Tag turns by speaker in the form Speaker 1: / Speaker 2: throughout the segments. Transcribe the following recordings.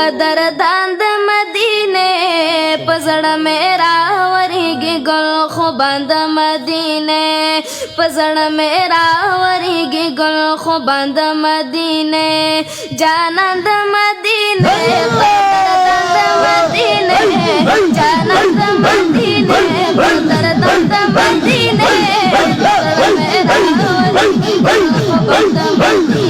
Speaker 1: قدردان د مدینه پزړه میرا ورېږي ګل خوبان د مدینه پزړه میرا ورېږي ګل خوبان د مدینه جانان د مدینه قدردان د مدینه جانان د مدینه قدردان د مدینه پزړه میرا ورېږي ګل خوبان د مدینه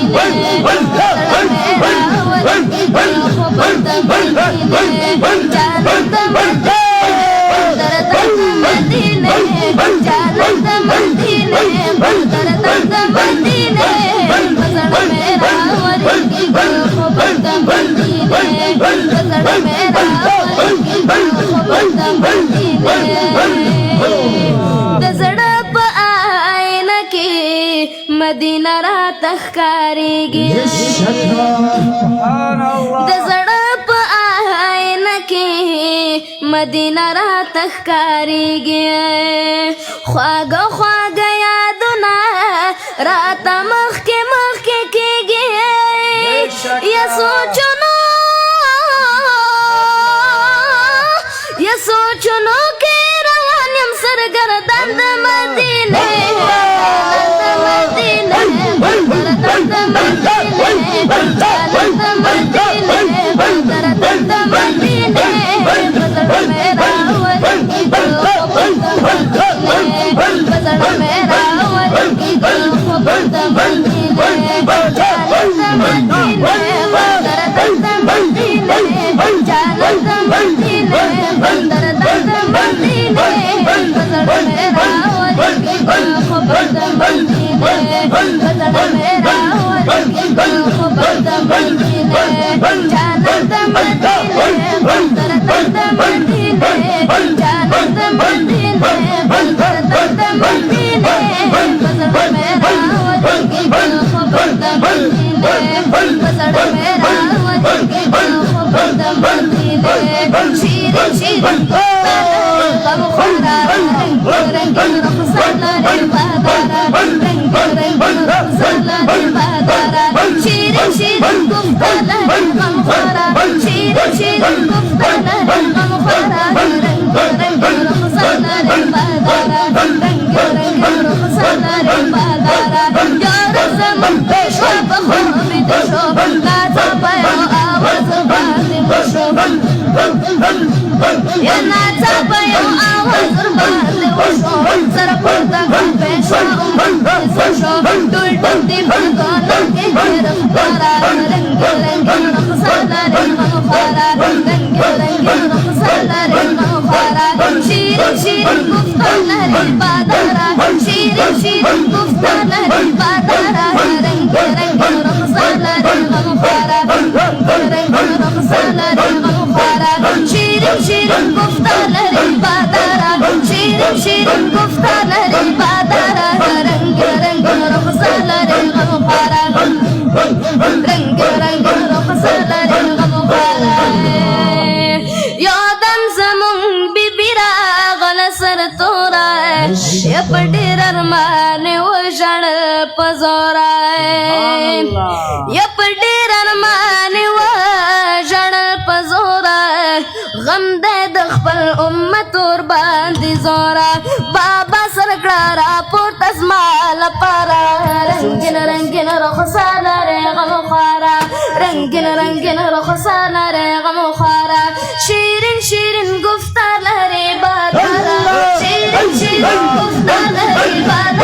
Speaker 1: مدینہ رات ښکاریږي د زړه په آینه کې مدینہ رات ښکاریږي خواږه خواږه یادونه راته مخکې مخکې کېږي یا سوچونو کې روان یم سرګردان د مدینې پډیر ارمان وژړ پزورا یا پډیر ارمان وژړ پزورا غم د خپل امت ور باندې زورا بابا سرکړه را پورته اسمال پارا رنگین رنگین رخصاله غم خارا رنگین رنگین رخصاله غم خارا شیرین شیرین گفتار لري بادارا شیرین شیرین گفتار لري بادارا